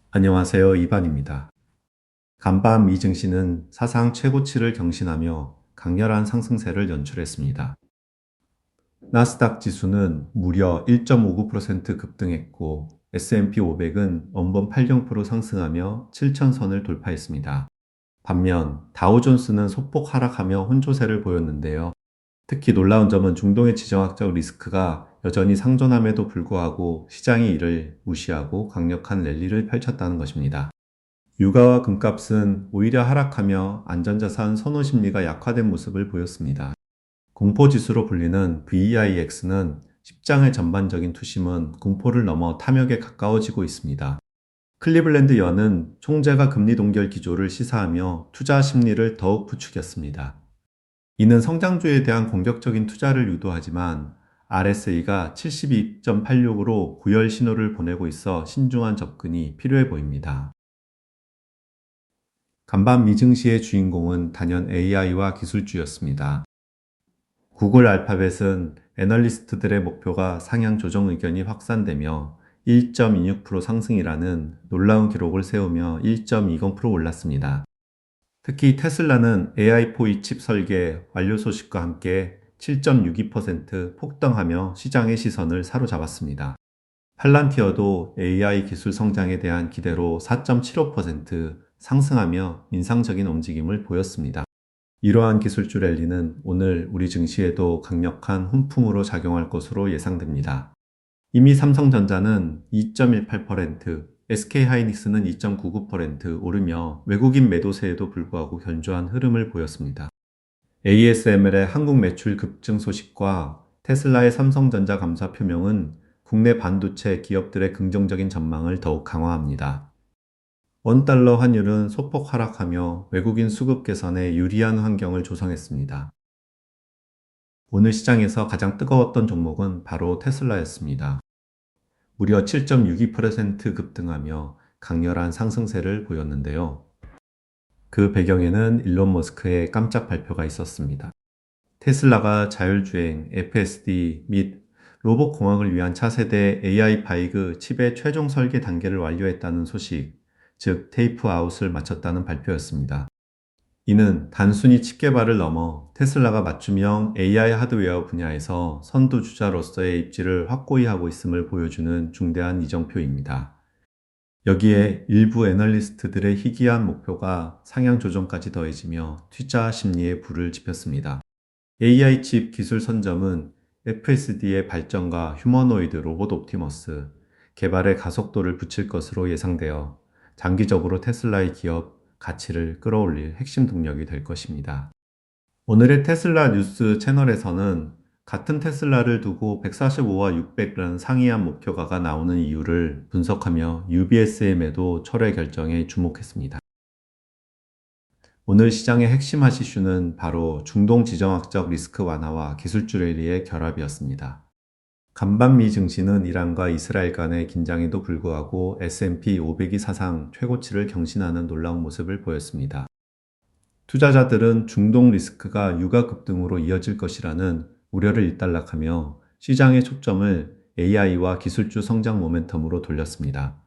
안녕하세요. 이반입니다. 간밤 미증시는 사상 최고치를 경신하며 강렬한 상승세를 연출했습니다. 나스닥 지수는 무려 1.59% 급등했고 S&P 500은 원본 80% 상승하며 7,000선을 돌파했습니다. 반면 다우존스는 소폭 하락하며 혼조세를 보였는데요. 특히 놀라운 점은 중동의 지정학적 리스크가 여전히 상존함에도 불구하고 시장이 이를 무시하고 강력한 랠리를 펼쳤다는 것입니다. 유가와 금값은 오히려 하락하며 안전자산 선호 심리가 약화된 모습을 보였습니다. 공포지수로 불리는 VIX는 시장의 전반적인 투심은 공포를 넘어 탐욕에 가까워지고 있습니다. 클리블랜드 연은 총재가 금리 동결 기조를 시사하며 투자 심리를 더욱 부추겼습니다. 이는 성장주에 대한 공격적인 투자를 유도하지만 RSA가 72.86으로 구열 신호를 보내고 있어 신중한 접근이 필요해 보입니다. 간밤 미증시의 주인공은 단연 AI와 기술주였습니다. 구글 알파벳은 애널리스트들의 목표가 상향 조정 의견이 확산되며 1.26% 상승이라는 놀라운 기록을 세우며 1.20% 올랐습니다. 특히 테슬라는 AI4 칩 설계 완료 소식과 함께 7.62% 폭등하며 시장의 시선을 사로잡았습니다. 팔란티어도 AI 기술 성장에 대한 기대로 4.75% 상승하며 인상적인 움직임을 보였습니다. 이러한 기술주 랠리는 오늘 우리 증시에도 강력한 훈풍으로 작용할 것으로 예상됩니다. 이미 삼성전자는 2.18%, SK하이닉스는 2.99% 오르며 외국인 매도세에도 불구하고 견조한 흐름을 보였습니다. ASML의 한국 매출 급증 소식과 테슬라의 삼성전자 감사 표명은 국내 반도체 기업들의 긍정적인 전망을 더욱 강화합니다. 원달러 환율은 소폭 하락하며 외국인 수급 개선에 유리한 환경을 조성했습니다. 오늘 시장에서 가장 뜨거웠던 종목은 바로 테슬라였습니다. 무려 7.62% 급등하며 강렬한 상승세를 보였는데요. 그 배경에는 일론 머스크의 깜짝 발표가 있었습니다. 테슬라가 자율주행, FSD 및 로봇공학을 위한 차세대 AI 바이그 칩의 최종 설계 단계를 완료했다는 소식, 즉 테이프 아웃을 마쳤다는 발표였습니다. 이는 단순히 칩 개발을 넘어 테슬라가 맞춤형 AI 하드웨어 분야에서 선두주자로서의 입지를 확고히 하고 있음을 보여주는 중대한 이정표입니다. 여기에 일부 애널리스트들의 희귀한 목표가 상향 조정까지 더해지며 투자 심리에 불을 지폈습니다. AI 칩 기술 선점은 FSD의 발전과 휴머노이드 로봇 옵티머스, 개발의 가속도를 붙일 것으로 예상되어 장기적으로 테슬라의 기업 가치를 끌어올릴 핵심 동력이 될 것입니다. 오늘의 테슬라 뉴스 채널에서는 같은 테슬라를 두고 145와 600라는 상이한 목표가가 나오는 이유를 분석하며 UBSM에도 철회 결정에 주목했습니다. 오늘 시장의 핵심 하시슈는 바로 중동 지정학적 리스크 완화와 기술주 랠리의 결합이었습니다. 간밤미 증시는 이란과 이스라엘 간의 긴장에도 불구하고 S&P 500이 사상 최고치를 경신하는 놀라운 모습을 보였습니다. 투자자들은 중동 리스크가 유가 급등으로 이어질 것이라는 우려를 일단락하며 시장의 초점을 AI와 기술주 성장 모멘텀으로 돌렸습니다.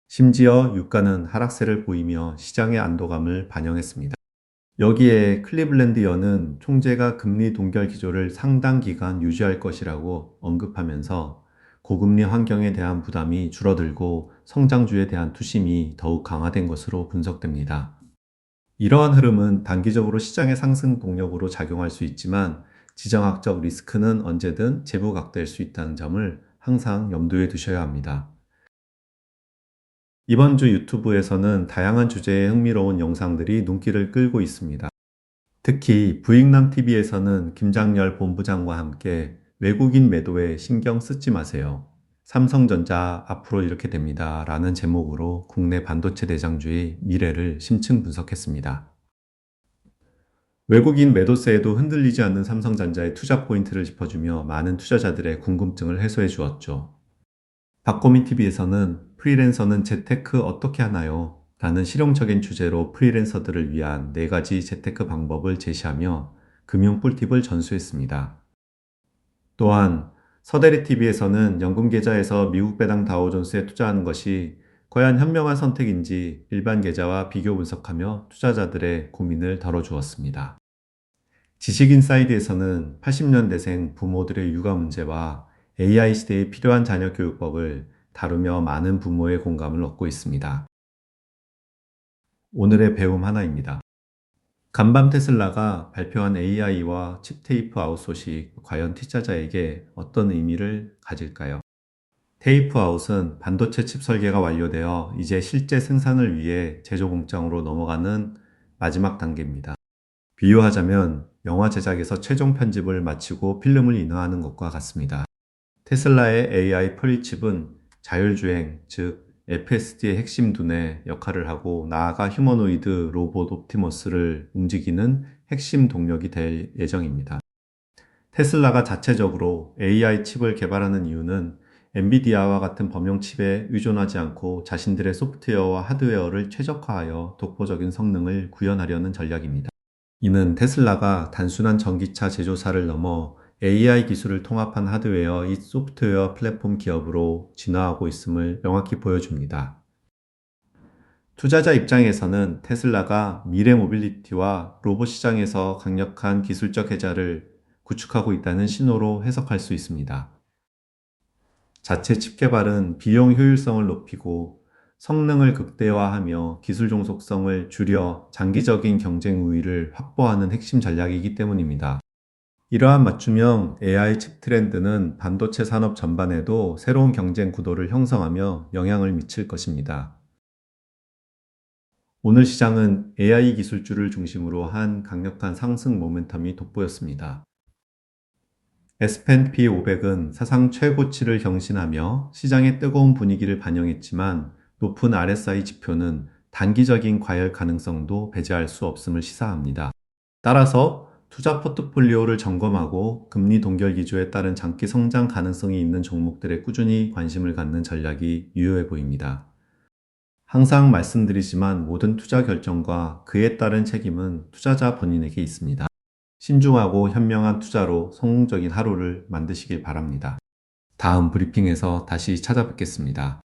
심지어 유가는 하락세를 보이며 시장의 안도감을 반영했습니다. 여기에 클리블랜드 연은 총재가 금리 동결 기조를 상당 기간 유지할 것이라고 언급하면서 고금리 환경에 대한 부담이 줄어들고 성장주에 대한 투심이 더욱 강화된 것으로 분석됩니다. 이러한 흐름은 단기적으로 시장의 상승 동력으로 작용할 수 있지만 지정학적 리스크는 언제든 재부각될 수 있다는 점을 항상 염두에 두셔야 합니다. 이번 주 유튜브에서는 다양한 주제의 흥미로운 영상들이 눈길을 끌고 있습니다. 특히 부익남TV에서는 김장렬 본부장과 함께 외국인 매도에 신경 쓰지 마세요. 삼성전자 앞으로 이렇게 됩니다. 라는 제목으로 국내 반도체 대장주의 미래를 심층 분석했습니다. 외국인 매도세에도 흔들리지 않는 삼성전자의 투자 포인트를 짚어주며 많은 투자자들의 궁금증을 해소해 주었죠. 박고민TV에서는 프리랜서는 재테크 어떻게 하나요? 라는 실용적인 주제로 프리랜서들을 위한 4가지 재테크 방법을 제시하며 금융 꿀팁을 전수했습니다. 또한 서대리TV에서는 연금계좌에서 미국 배당 다우존스에 투자하는 것이 과연 현명한 선택인지 일반 계좌와 비교 분석하며 투자자들의 고민을 덜어주었습니다. 지식인사이드에서는 80년대생 부모들의 육아 문제와 AI 시대에 필요한 자녀 교육법을 다루며 많은 부모의 공감을 얻고 있습니다. 오늘의 배움 하나입니다. 간밤 테슬라가 발표한 AI와 칩 테이프 아웃 소식, 과연 투자자에게 어떤 의미를 가질까요? 테이프 아웃은 반도체 칩 설계가 완료되어 이제 실제 생산을 위해 제조 공장으로 넘어가는 마지막 단계입니다. 비유하자면 영화 제작에서 최종 편집을 마치고 필름을 인화하는 것과 같습니다. 테슬라의 AI 프리칩은 자율주행, 즉 FSD의 핵심 두뇌 역할을 하고 나아가 휴머노이드 로봇 옵티머스를 움직이는 핵심 동력이 될 예정입니다. 테슬라가 자체적으로 AI 칩을 개발하는 이유는 엔비디아와 같은 범용 칩에 의존하지 않고 자신들의 소프트웨어와 하드웨어를 최적화하여 독보적인 성능을 구현하려는 전략입니다. 이는 테슬라가 단순한 전기차 제조사를 넘어 AI 기술을 통합한 하드웨어 및 소프트웨어 플랫폼 기업으로 진화하고 있음을 명확히 보여줍니다. 투자자 입장에서는 테슬라가 미래 모빌리티와 로봇 시장에서 강력한 기술적 혜자를 구축하고 있다는 신호로 해석할 수 있습니다. 자체 칩 개발은 비용 효율성을 높이고 성능을 극대화하며 기술 종속성을 줄여 장기적인 경쟁 우위를 확보하는 핵심 전략이기 때문입니다. 이러한 맞춤형 AI 칩 트렌드는 반도체 산업 전반에도 새로운 경쟁 구도를 형성하며 영향을 미칠 것입니다. 오늘 시장은 AI 기술주를 중심으로 한 강력한 상승 모멘텀이 돋보였습니다. S&P 500은 사상 최고치를 경신하며 시장의 뜨거운 분위기를 반영했지만 높은 RSI 지표는 단기적인 과열 가능성도 배제할 수 없음을 시사합니다. 따라서 투자 포트폴리오를 점검하고 금리 동결 기조에 따른 장기 성장 가능성이 있는 종목들에 꾸준히 관심을 갖는 전략이 유효해 보입니다. 항상 말씀드리지만 모든 투자 결정과 그에 따른 책임은 투자자 본인에게 있습니다. 신중하고 현명한 투자로 성공적인 하루를 만드시길 바랍니다. 다음 브리핑에서 다시 찾아뵙겠습니다.